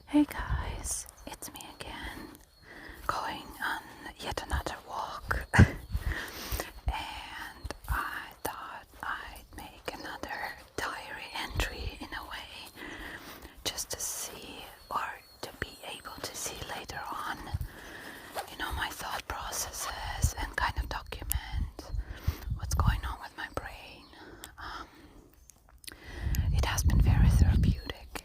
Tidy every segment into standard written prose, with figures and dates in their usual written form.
Hey guys, it's me again, going on yet another walk. And I thought I'd make another diary entry in a way, just to see, or to be able to see later on, my thought processes and kind of document what's going on with my brain. It has been very therapeutic.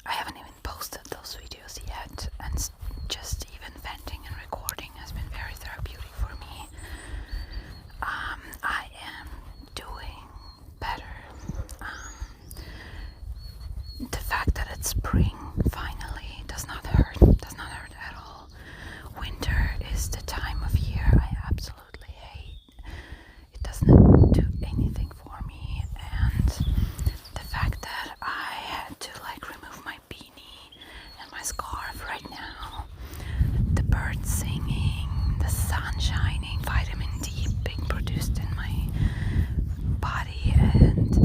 I haven't even posted those videos yet, and just even venting and recording has been very therapeutic for me. I am doing better. The fact that it's spring finally does not hurt at all. Winter is the time of year I absolutely hate. It doesn't do anything for me, and the fact that I had to remove my beanie and my scarf right now, the birds singing, the sun shining, vitamin D being produced in my body, and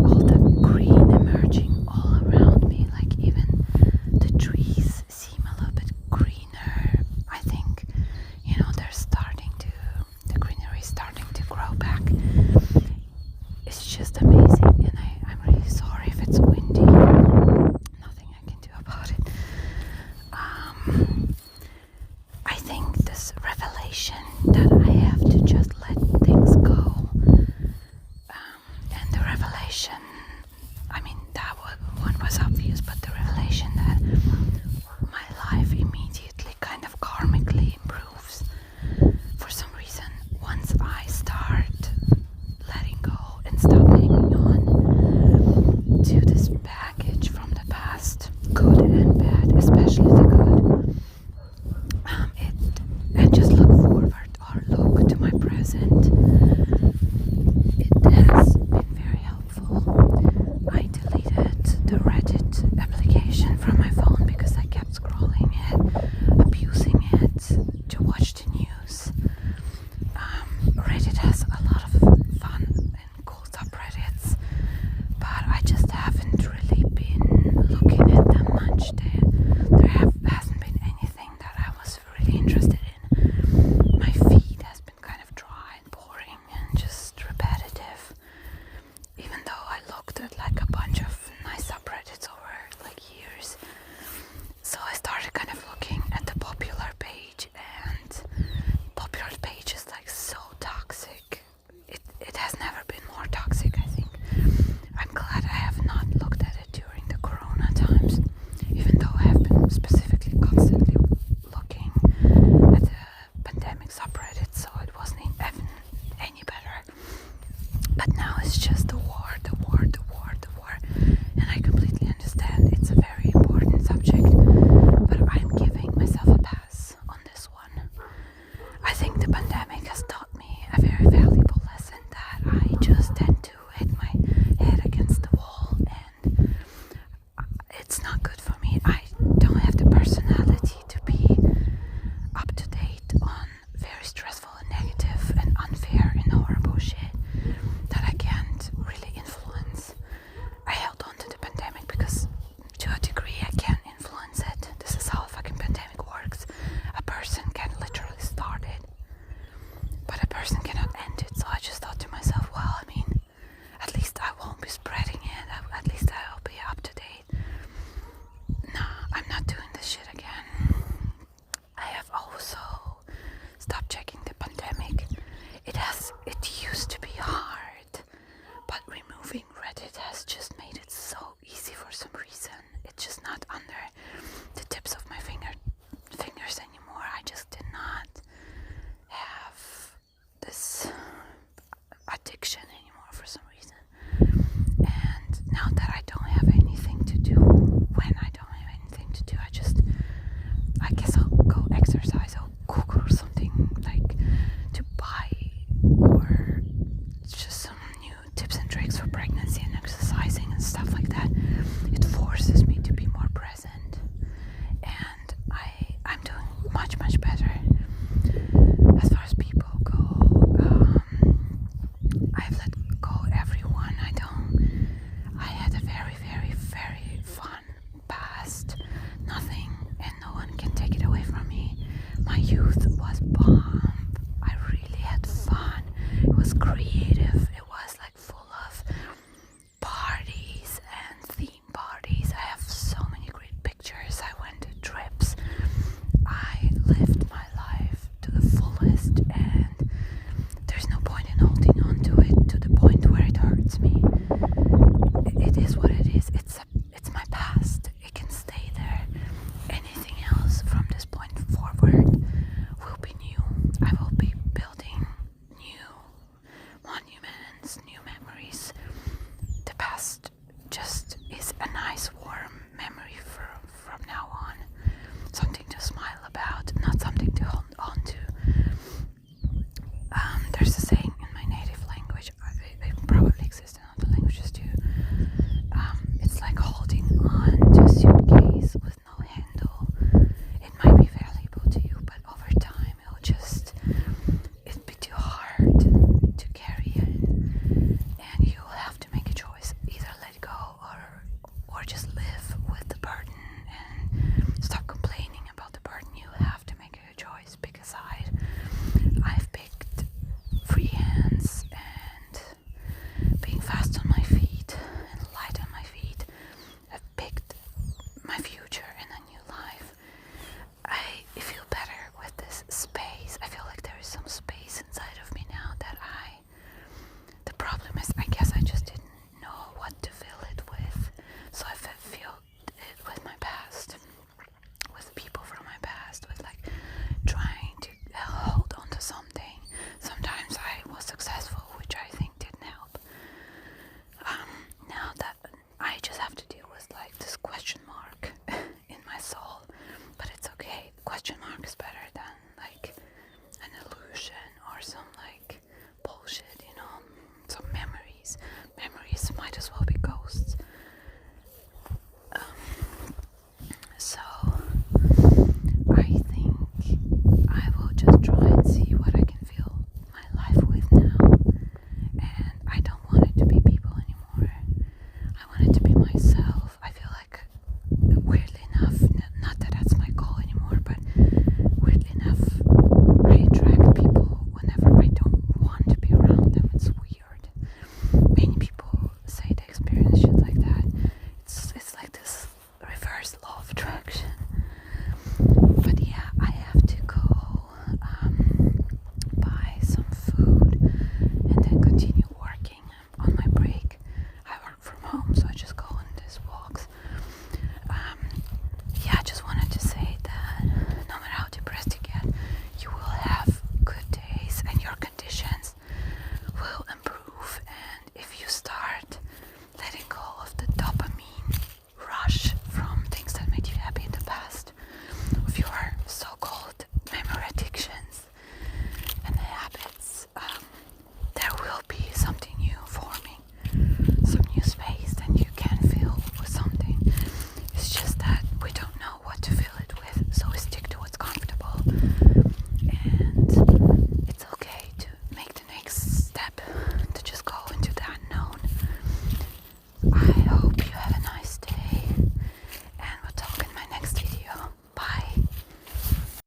all the green emerging all around me, even the trees seem a little bit greener. I think, the greenery is starting to grow back. It's just amazing, and I'm really sorry if it's windy. Nothing I can do about it. I think this revelation that I have to just let things go, and the revelation, that one was obvious, but the revelation that my life immediately kind of karmically improves for some reason once I start letting go and stop hanging on to this baggage from the past, good and bad, especially the good. And just look forward or look to my present. It has been very helpful. I deleted the Reddit application from my phone because I kept scrolling it, abusing it to watch the news. Reddit has a lot of fun and cool subreddits, but I just haven't really been looking at them much. Hasn't been anything that I was really interested in. My feed has been kind of dry and boring and just repetitive, even though I looked at a bunch of nice subreddits over years. So I started kind of looking at the popular page, and popular page is so toxic. It has never been more toxic, I think. I'm glad I have not looked at it during the corona times, even though I have been specifically constantly looking at the pandemic subreddit, so it wasn't even any better. But now it's just the war. And I completely understand it's a very important subject, but I'm giving myself a pass on this one. I think the pandemic has taught me a very valuable lesson that I just tend to hit my head against the wall, and it's not good for me. I don't have the personality